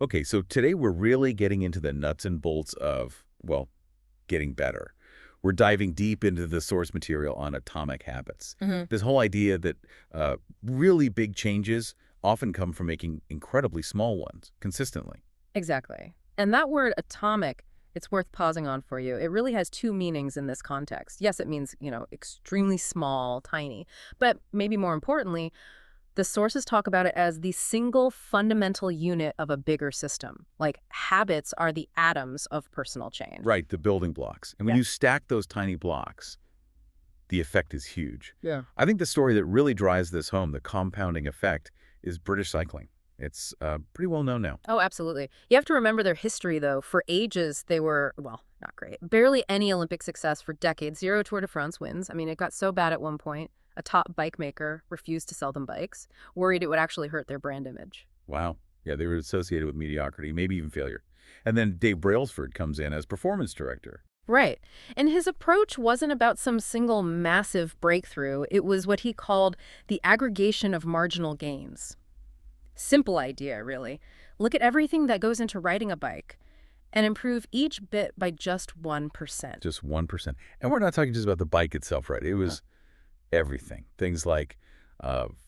Okay, so today we're really getting into the nuts and bolts of, well, getting better. We're diving deep into the source material on atomic habits. Hmm. This whole idea that really big changes often come from making incredibly small ones consistently. Exactly. And that word atomic, it's worth pausing on for you. It really has two meanings in this context. Yes, it means, extremely small, tiny. But maybe more importantly, the sources talk about it as the single fundamental unit of a bigger system. Like habits are the atoms of personal change. Right, the building blocks. And when Yeah. you stack those tiny blocks, the effect is huge. Yeah. I think the story that really drives this home, the compounding effect, is British cycling. It's pretty well known now. Oh, absolutely. You have to remember their history, though. For ages, they were, well, not great. Barely any Olympic success for decades. Zero Tour de France wins. I mean, it got so bad at one point, a top bike maker refused to sell them bikes, worried it would actually hurt their brand image. Wow. Yeah, they were associated with mediocrity, maybe even failure. And then Dave Brailsford comes in as performance director. Right. And his approach wasn't about some single massive breakthrough. It was what he called the aggregation of marginal gains. Simple idea, really. Look at everything that goes into riding a bike and improve each bit by just 1%. Just 1%. And we're not talking just about the bike itself, right? It was everything. Things like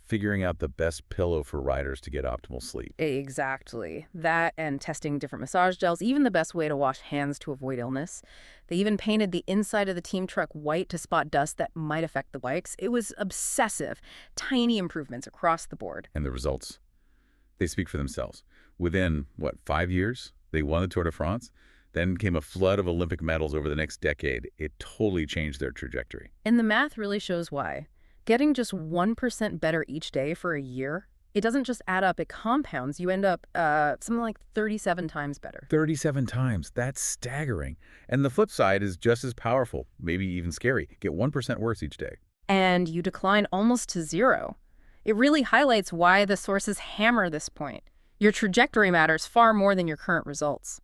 figuring out the best pillow for riders to get optimal sleep. Exactly. That and testing different massage gels, even the best way to wash hands to avoid illness. They even painted the inside of the team truck white to spot dust that might affect the bikes. It was obsessive. Tiny improvements across the board. And the results, they speak for themselves. Within, 5 years, they won the Tour de France. Then came a flood of Olympic medals over the next decade. It totally changed their trajectory. And the math really shows why. Getting just 1% better each day for a year, it doesn't just add up, it compounds. You end up something like 37 times better. 37 times. That's staggering. And the flip side is just as powerful, maybe even scary. Get 1% worse each day. And you decline almost to zero. It really highlights why the sources hammer this point. Your trajectory matters far more than your current results.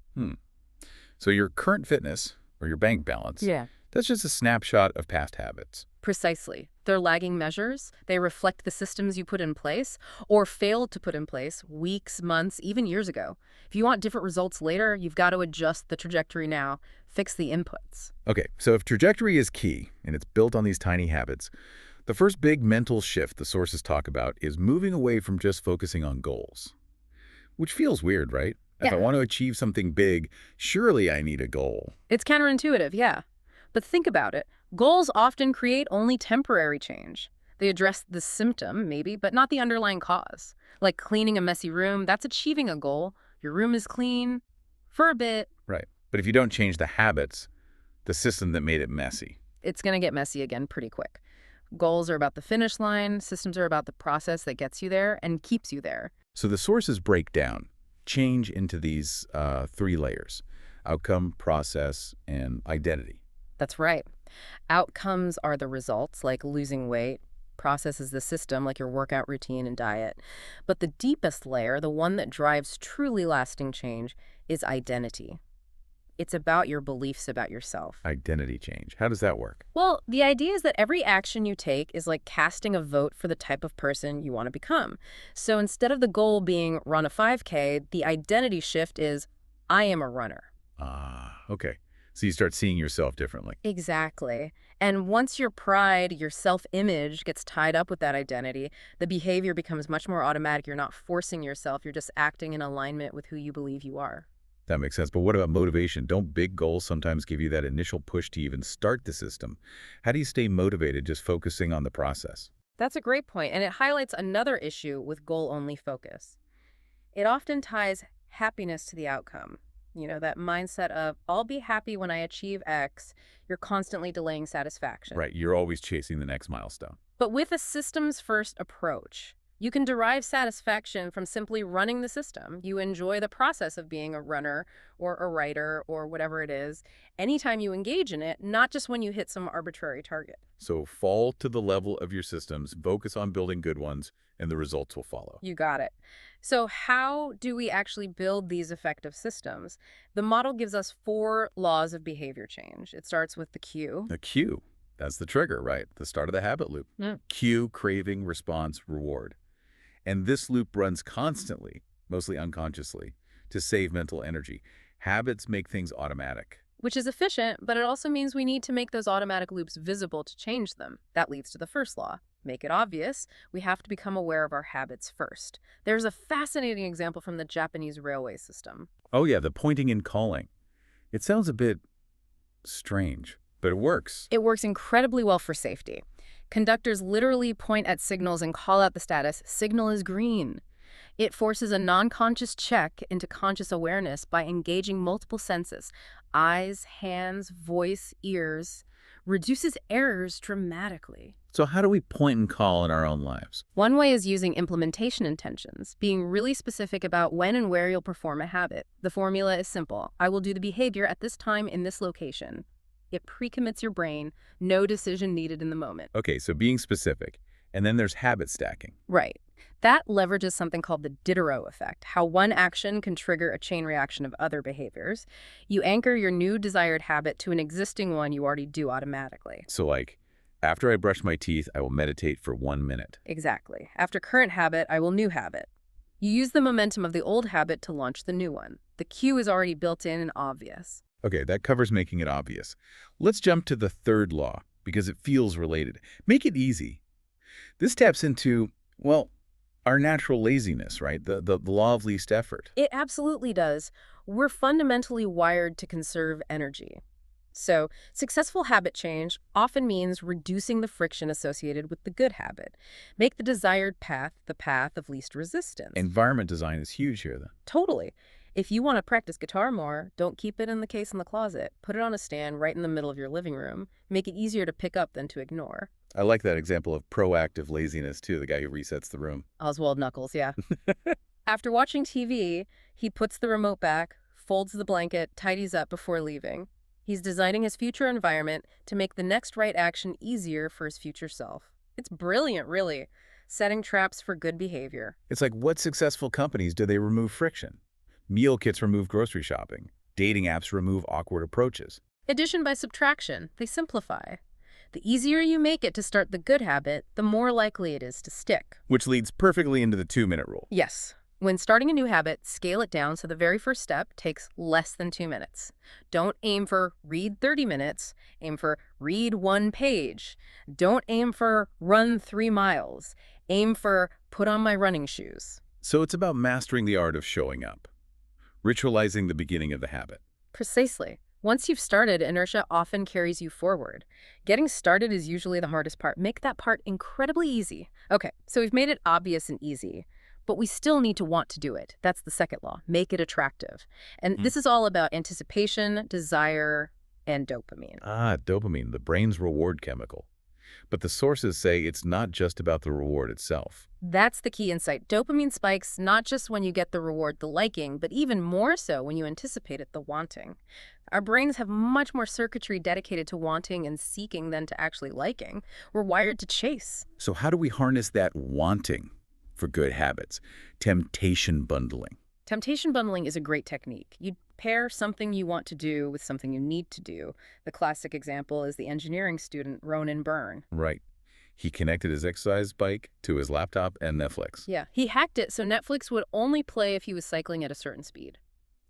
So your current fitness, or your bank balance, Yeah. that's just a snapshot of past habits. Precisely. They're lagging measures. They reflect the systems you put in place or failed to put in place weeks, months, even years ago. If you want different results later, you've got to adjust the trajectory now, fix the inputs. Okay, so if trajectory is key, and it's built on these tiny habits, the first big mental shift the sources talk about is moving away from just focusing on goals. Which feels weird, right? If Yeah. I want to achieve something big, surely I need a goal. It's counterintuitive, yeah. But think about it. Goals often create only temporary change. They address the symptom, maybe, but not the underlying cause. Like cleaning a messy room, that's achieving a goal. Your room is clean for a bit. Right. But if you don't change the habits, the system that made it messy. It's going to get messy again pretty quick. Goals are about the finish line. Systems are about the process that gets you there and keeps you there. So the sources break down, change into these three layers: outcome, process, and identity. That's right. Outcomes are the results, like losing weight. Process is the system, like your workout routine and diet. But the deepest layer, the one that drives truly lasting change, is identity. It's about your beliefs about yourself. Identity change. How does that work? Well, the idea is that every action you take is like casting a vote for the type of person you want to become. So instead of the goal being run a 5K, the identity shift is I am a runner. Okay. So you start seeing yourself differently. Exactly. And once your pride, your self-image gets tied up with that identity, the behavior becomes much more automatic. You're not forcing yourself. You're just acting in alignment with who you believe you are. That makes sense. But what about motivation? Don't big goals sometimes give you that initial push to even start the system? How do you stay motivated just focusing on the process? That's a great point, and it highlights another issue with goal-only focus. It often ties happiness to the outcome. That mindset of, I'll be happy when I achieve X, you're constantly delaying satisfaction. Right. You're always chasing the next milestone. But with a systems-first approach, you can derive satisfaction from simply running the system. You enjoy the process of being a runner or a writer or whatever it is, anytime you engage in it, not just when you hit some arbitrary target. So fall to the level of your systems, focus on building good ones, and the results will follow. You got it. So how do we actually build these effective systems? The model gives us 4 laws of behavior change. It starts with the cue. The cue, that's the trigger, right? The start of the habit loop. Cue, craving, response, reward. And this loop runs constantly, mostly unconsciously, to save mental energy. Habits make things automatic. Which is efficient, but it also means we need to make those automatic loops visible to change them. That leads to the first law. Make it obvious. We have to become aware of our habits first. There's a fascinating example from the Japanese railway system. Oh yeah, the pointing and calling. It sounds a bit strange, but it works. It works incredibly well for safety. Conductors literally point at signals and call out the status, "Signal is green." It forces a non-conscious check into conscious awareness by engaging multiple senses, eyes, hands, voice, ears, reduces errors dramatically. So how do we point and call in our own lives? One way is using implementation intentions, being really specific about when and where you'll perform a habit. The formula is simple. I will do the behavior at this time in this location. It pre-commits your brain, no decision needed in the moment. Okay, so being specific. And then there's habit stacking. Right. That leverages something called the Diderot effect, how one action can trigger a chain reaction of other behaviors. You anchor your new desired habit to an existing one you already do automatically. So like, after I brush my teeth, I will meditate for 1 minute. Exactly. After current habit, I will new habit. You use the momentum of the old habit to launch the new one. The cue is already built in and obvious. Okay, that covers making it obvious. Let's jump to the third law, because it feels related. Make it easy. This taps into, well, our natural laziness, right? The law of least effort. It absolutely does. We're fundamentally wired to conserve energy. So, successful habit change often means reducing the friction associated with the good habit. Make the desired path the path of least resistance. Environment design is huge here, then. Totally. If you want to practice guitar more, don't keep it in the case in the closet. Put it on a stand right in the middle of your living room. Make it easier to pick up than to ignore. I like that example of proactive laziness, too, the guy who resets the room. Oswald Knuckles, yeah. After watching TV, he puts the remote back, folds the blanket, tidies up before leaving. He's designing his future environment to make the next right action easier for his future self. It's brilliant, really. Setting traps for good behavior. It's like, what successful companies do they remove friction? Meal kits remove grocery shopping. Dating apps remove awkward approaches. Addition by subtraction. They simplify. The easier you make it to start the good habit, the more likely it is to stick. Which leads perfectly into the 2-minute rule. Yes. When starting a new habit, scale it down so the very first step takes less than 2 minutes. Don't aim for read 30 minutes. Aim for read 1 page. Don't aim for run 3 miles. Aim for put on my running shoes. So it's about mastering the art of showing up. Ritualizing the beginning of the habit. Precisely. Once you've started, inertia often carries you forward. Getting started is usually the hardest part. Make that part incredibly easy. Okay, so we've made it obvious and easy, but we still need to want to do it. That's the second law. Make it attractive. And this is all about anticipation, desire, and dopamine. Ah, dopamine, the brain's reward chemical. But the sources say it's not just about the reward itself. That's the key insight. Dopamine spikes not just when you get the reward, the liking, but even more so when you anticipate it, the wanting. Our brains have much more circuitry dedicated to wanting and seeking than to actually liking. We're wired to chase. So how do we harness that wanting for good habits? Temptation bundling. Temptation bundling is a great technique. You pair something you want to do with something you need to do. The classic example is the engineering student Ronan Byrne. Right. He connected his exercise bike to his laptop and Netflix. Yeah, he hacked it so Netflix would only play if he was cycling at a certain speed.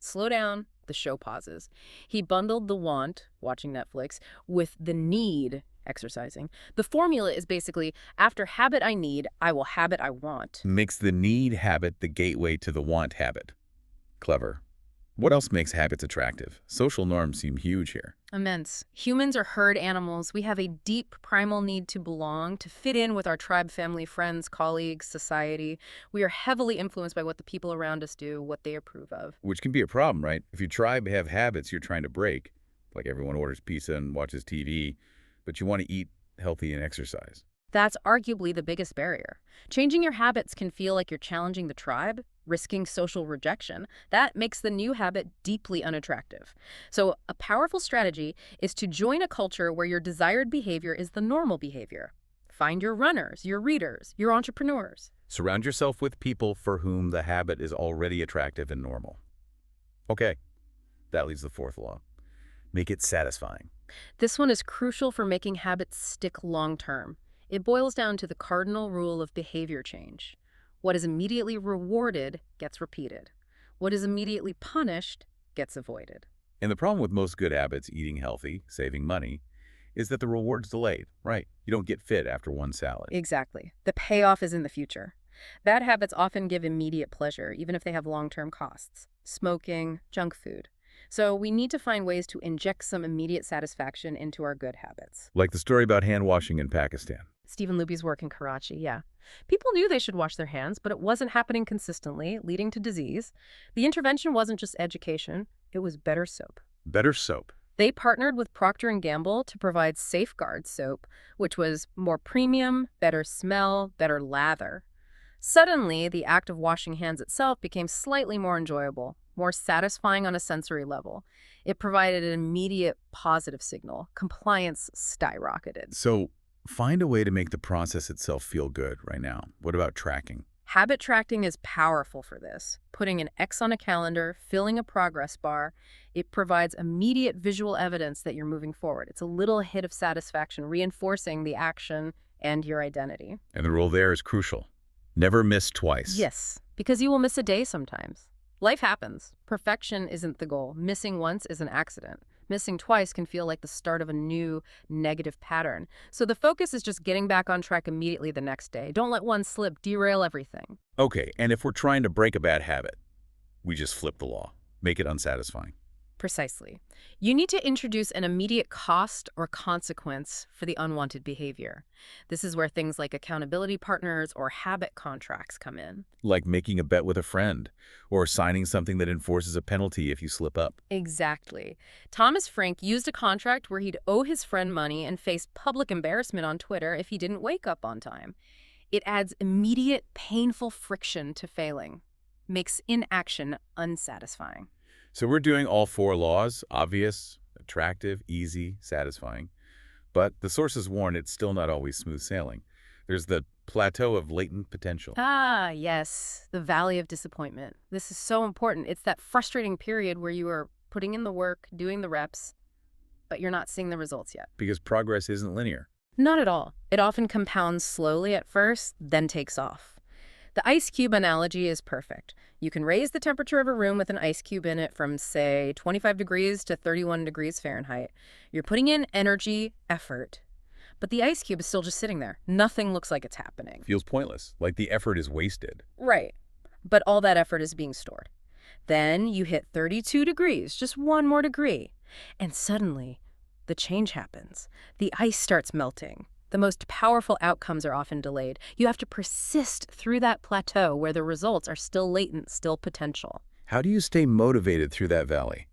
Slow down, the show pauses. He bundled the want, watching Netflix, with the need, exercising. The formula is basically, after habit I need, I will habit I want. Makes the need habit the gateway to the want habit. Clever. What else makes habits attractive? Social norms seem huge here. Immense. Humans are herd animals. We have a deep primal need to belong, to fit in with our tribe, family, friends, colleagues, society. We are heavily influenced by what the people around us do, what they approve of. Which can be a problem, right? If your tribe have habits you're trying to break, like everyone orders pizza and watches TV, but you want to eat healthy and exercise. That's arguably the biggest barrier. Changing your habits can feel like you're challenging the tribe, risking social rejection. That makes the new habit deeply unattractive. So a powerful strategy is to join a culture where your desired behavior is the normal behavior. Find your runners, your readers, your entrepreneurs. Surround yourself with people for whom the habit is already attractive and normal. Okay, that leaves the fourth law. Make it satisfying. This one is crucial for making habits stick long-term. It boils down to the cardinal rule of behavior change. What is immediately rewarded gets repeated. What is immediately punished gets avoided. And the problem with most good habits, eating healthy, saving money, is that the reward's delayed, right? You don't get fit after one salad. Exactly. The payoff is in the future. Bad habits often give immediate pleasure, even if they have long-term costs. Smoking, junk food. So we need to find ways to inject some immediate satisfaction into our good habits. Like the story about hand washing in Pakistan. Stephen Luby's work in Karachi, yeah. People knew they should wash their hands, but it wasn't happening consistently, leading to disease. The intervention wasn't just education, it was better soap. Better soap. They partnered with Procter & Gamble to provide Safeguard soap, which was more premium, better smell, better lather. Suddenly, the act of washing hands itself became slightly more enjoyable, more satisfying on a sensory level. It provided an immediate positive signal. Compliance skyrocketed. So find a way to make the process itself feel good right now. What about tracking? Habit tracking is powerful for this. Putting an X on a calendar, filling a progress bar, it provides immediate visual evidence that you're moving forward. It's a little hit of satisfaction, reinforcing the action and your identity. And the rule there is crucial. Never miss twice. Yes, because you will miss a day sometimes. Life happens. Perfection isn't the goal. Missing once is an accident. Missing twice can feel like the start of a new negative pattern. So the focus is just getting back on track immediately the next day. Don't let one slip derail everything. Okay, and if we're trying to break a bad habit, we just flip the law. Make it unsatisfying. Precisely. You need to introduce an immediate cost or consequence for the unwanted behavior. This is where things like accountability partners or habit contracts come in. Like making a bet with a friend, or signing something that enforces a penalty if you slip up. Exactly. Thomas Frank used a contract where he'd owe his friend money and face public embarrassment on Twitter if he didn't wake up on time. It adds immediate, painful friction to failing, makes inaction unsatisfying. So we're doing all four laws: obvious, attractive, easy, satisfying. But the sources warn it's still not always smooth sailing. There's the plateau of latent potential. Ah, yes, the valley of disappointment. This is so important. It's that frustrating period where you are putting in the work, doing the reps, but you're not seeing the results yet. Because progress isn't linear. Not at all. It often compounds slowly at first, then takes off. The ice cube analogy is perfect. You can raise the temperature of a room with an ice cube in it from, say, 25 degrees to 31 degrees Fahrenheit. You're putting in energy, effort, but the ice cube is still just sitting there. Nothing looks like it's happening. Feels pointless, like the effort is wasted. Right. But all that effort is being stored. Then you hit 32 degrees, just one more degree, and suddenly the change happens. The ice starts melting. The most powerful outcomes are often delayed. You have to persist through that plateau where the results are still latent, still potential. How do you stay motivated through that valley?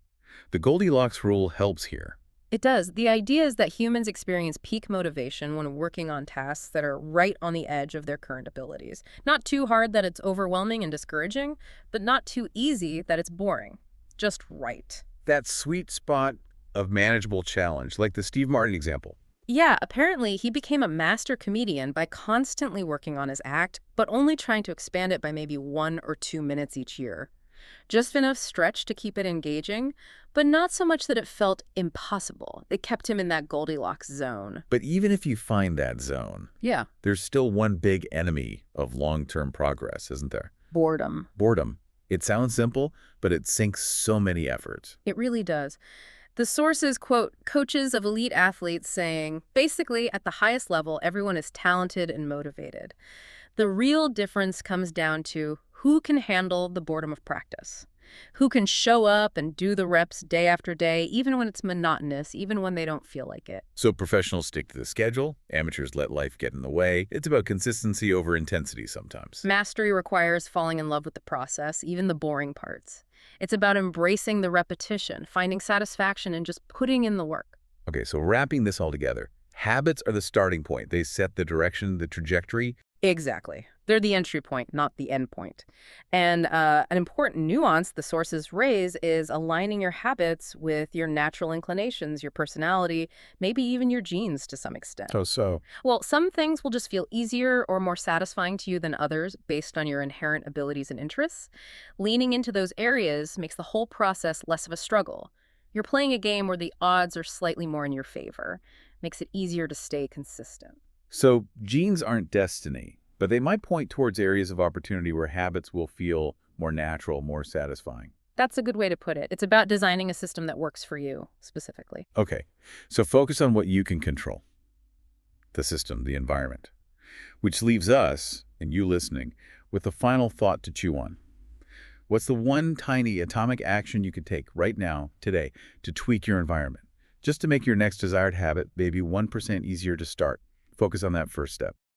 The Goldilocks rule helps here. It does. The idea is that humans experience peak motivation when working on tasks that are right on the edge of their current abilities. Not too hard that it's overwhelming and discouraging, but not too easy that it's boring. Just right. That sweet spot of manageable challenge, like the Steve Martin example. Yeah, apparently he became a master comedian by constantly working on his act, but only trying to expand it by maybe 1 or 2 minutes each year. Just enough stretch to keep it engaging, but not so much that it felt impossible. It kept him in that Goldilocks zone. But even if you find that zone, Yeah. there's still one big enemy of long-term progress, isn't there? Boredom. Boredom. It sounds simple, but it sinks so many efforts. It really does. The sources quote coaches of elite athletes saying, basically, at the highest level, everyone is talented and motivated. The real difference comes down to who can handle the boredom of practice, who can show up and do the reps day after day, even when it's monotonous, even when they don't feel like it. So professionals stick to the schedule, amateurs let life get in the way. It's about consistency over intensity sometimes. Mastery requires falling in love with the process, even the boring parts. It's about embracing the repetition, finding satisfaction in just putting in the work. Okay, so wrapping this all together, habits are the starting point. They set the direction, the trajectory. Exactly. They're the entry point, not the end point. And an important nuance the sources raise is aligning your habits with your natural inclinations, your personality, maybe even your genes to some extent. So. Well, some things will just feel easier or more satisfying to you than others based on your inherent abilities and interests. Leaning into those areas makes the whole process less of a struggle. You're playing a game where the odds are slightly more in your favor. Makes it easier to stay consistent. So genes aren't destiny, but they might point towards areas of opportunity where habits will feel more natural, more satisfying. That's a good way to put it. It's about designing a system that works for you, specifically. Okay, so focus on what you can control, the system, the environment, which leaves us, and you listening, with a final thought to chew on. What's the one tiny atomic action you could take right now, today, to tweak your environment? Just to make your next desired habit maybe 1% easier to start. Focus on that first step.